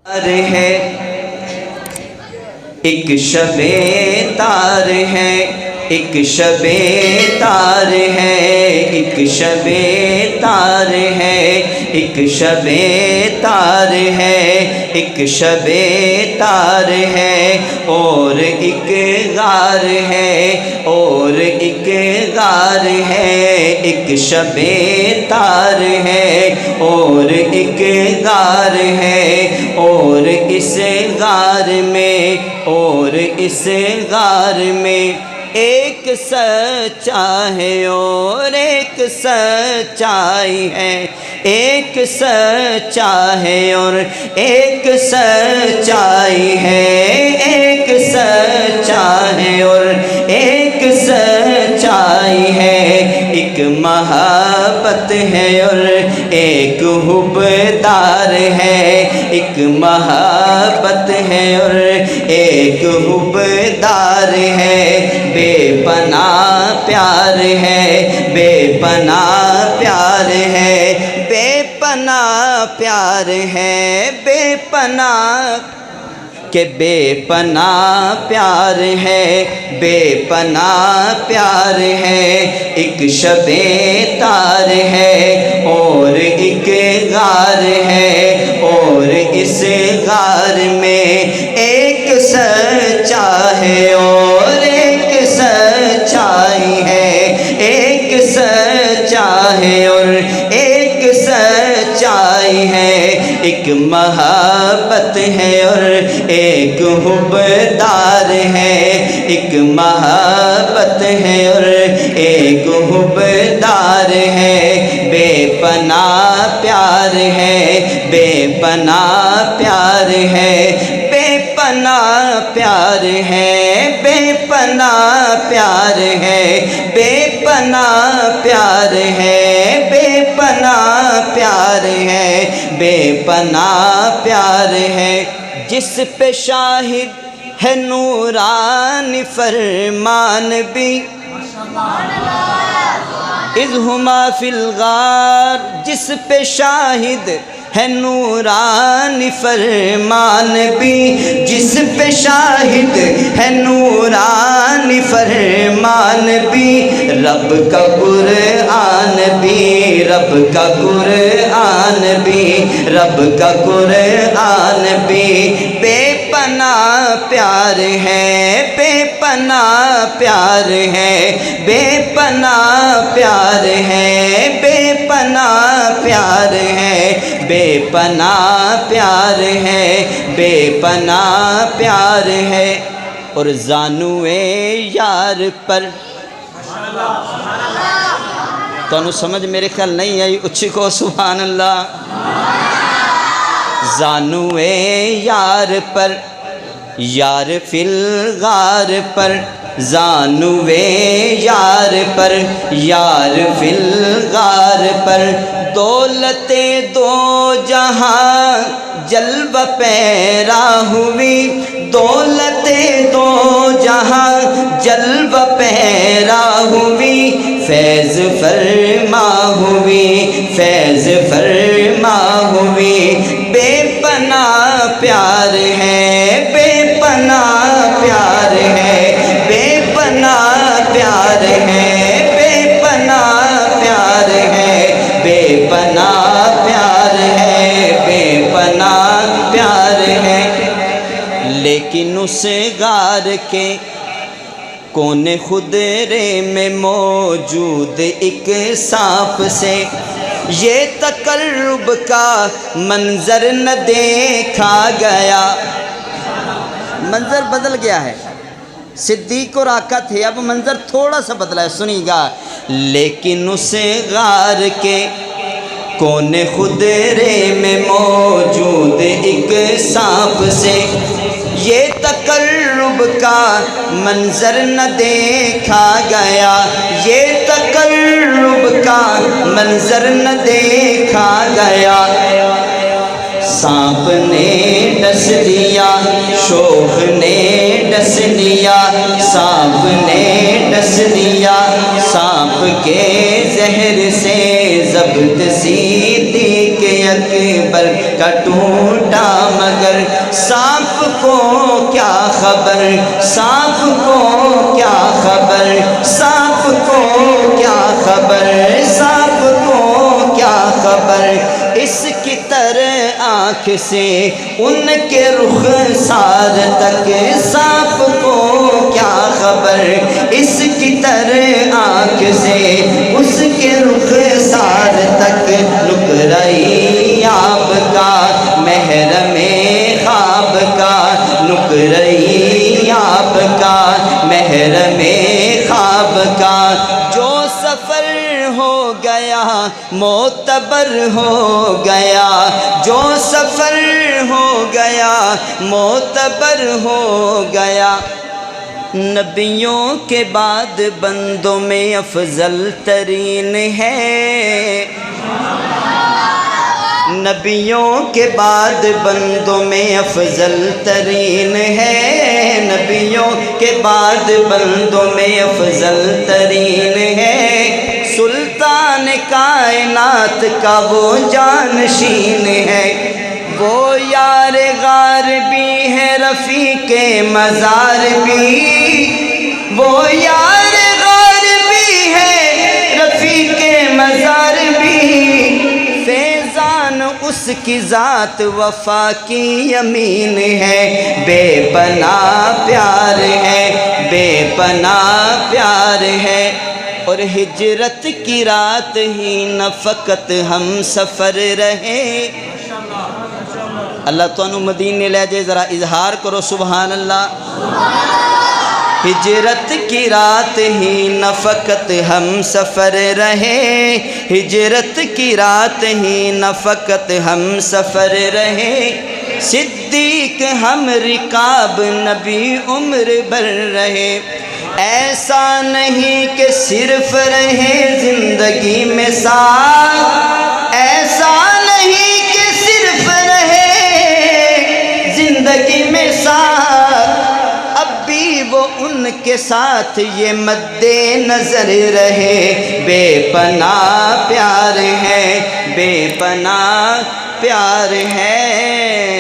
ہے ایک شب تار ہے، ایک شب تار ہے، ایک شب تار ہے، ایک شب تار ہے، ایک شب تار ہے، اور ایک غار ہے، اور ایک غار ہے، ایک شب تار ہے اور ایک غار ہے، اور اس غار میں، اور اس غار میں ایک سچا ہے اور ایک سچائی ہے، ایک سچا ہے اور ایک سچائی ہے، ایک سچا ہے اور ایک سچائی ہے، ایک محبت ہے اور ایک حبدار ہے، ایک محبت ہے اور ایک حبدار ہے، بے پناہ پیار ہے، بے پناہ پیار ہے، بے پناہ پیار ہے، بے پناہ کہ بے پناہ پیار ہے، بے پناہ پیار ہے، ایک شب تار ہے اور ایک غار ہے، اور اس غار میں ایک سچا ہے اور ایک سچائی ہے، ایک سچا ہے اور ایک سچائی ہے، ایک محبت ہے اور ایک حبدار ہے، ایک محبت ہے اور ایک حبدار ہے، بے پناہ پیار ہے، بے پناہ پیار ہے، بے پناہ پیار ہے، بے پناہ پیار ہے، بے پناہ پیار ہے، بے پناہ پیار ہے، بے پناہ پیار ہے، جس پہ شاہد ہے نورانی فرمان بھی اذ ہما فی الغار، جس پہ شاہد ہے نورانی فرمان بھی، جس پہ شاہد ہے نورانی فرمان بھی، رب کا قرآن بھی، رب کا قرآن بھی، رب کا قرآن بھی، بے پناہ پیار ہے، بے پناہ پیار ہے، بے پناہ پیار ہے، بے پناہ پیار ہے، بے پناہ پیار ہے، بے پناہ پیار ہے، اور زانوے یار پر تو انہوں سمجھ میرے خیال نہیں آئی، اچھی کو سبحان اللہ، زانوے یار پر، یار فی الغار پر، زانوے یار پر، یار فی الغار پر، دولت دو جہاں جلوہ پیرا ہوئی، دولت دو جہاں جلوہ پیرا ہوئی، فیض فرما ہوئی، فیض فرما ہوئی، بے پناہ پیار ہے، بے پناہ پیار ہے، بے پناہ پیار ہے، بے پناہ پیار ہے، بے پناہ پیار ہے، بے پناہ پیار ہے، لیکن اس غار کے کونے خدرے میں موجود ایک سانپ سے یہ تقرب کا منظر نہ دیکھا گیا، منظر بدل گیا ہے، صدیق اور آقا تھے، اب منظر تھوڑا سا بدلا ہے، سنی گا، لیکن اس غار کے کونے خدرے میں موجود ایک سانپ سے یہ تقرب کا منظر نہ دیکھا گیا، یہ تقرب کا منظر نہ دیکھا گیا، سانپ نے ڈس لیا، شوخ نے ڈس لیا، سانپ نے ڈس لیا، سانپ کے زہر سے ضبط صدیق کہ اکبر کا ٹوٹا مگر سانپ کو کیا خبر، سانپ کو کیا خبر، سانپ کو کیا خبر، سانپ کو کیا خبر، اس کی طرح آنکھ سے ان کے رخسار تک سانپ کو کیا خبر، اس کی طرح آنکھ سے اس کے رخسار تک نقرئی آب کا محرم خواب کا، نقرئی آب کا محرم خواب کا، جو سفر ہو گیا معتبر ہو گیا، جو سفر ہو گیا معتبر ہو گیا، نبیوں کے بعد بندوں میں افضل ترین ہے، نبیوں کے بعد بندوں میں افضل ترین ہے، نبیوں کے بعد بندوں میں افضل ترین ہے، سلطان کائنات کا وہ جانشین ہے، وہ یار غار بھی ہے رفیق مزار بھی، وہ یار غار بھی ہے رفیق مزار بھی، فیضان اس کی ذات وفا کی یمین ہے، بے پناہ پیار ہے، بے پناہ پیار ہے، اور ہجرت کی رات ہی نہ فقط ہم سفر رہے، اللہ تو مدینے لے جائے، ذرا اظہار کرو سبحان اللہ، ہجرت کی رات ہی نہ فقط ہم سفر رہے، ہجرت کی رات ہی نہ فقط ہم سفر رہے، صدیق ہم رکاب نبی عمر بھر رہے، ایسا نہیں کہ صرف رہے زندگی میں ساتھ، ایسا نہیں کہ صرف رہے زندگی میں ساتھ، اب بھی وہ ان کے ساتھ یہ مد نظر رہے، بے پناہ پیار ہے، بے پناہ پیار ہے۔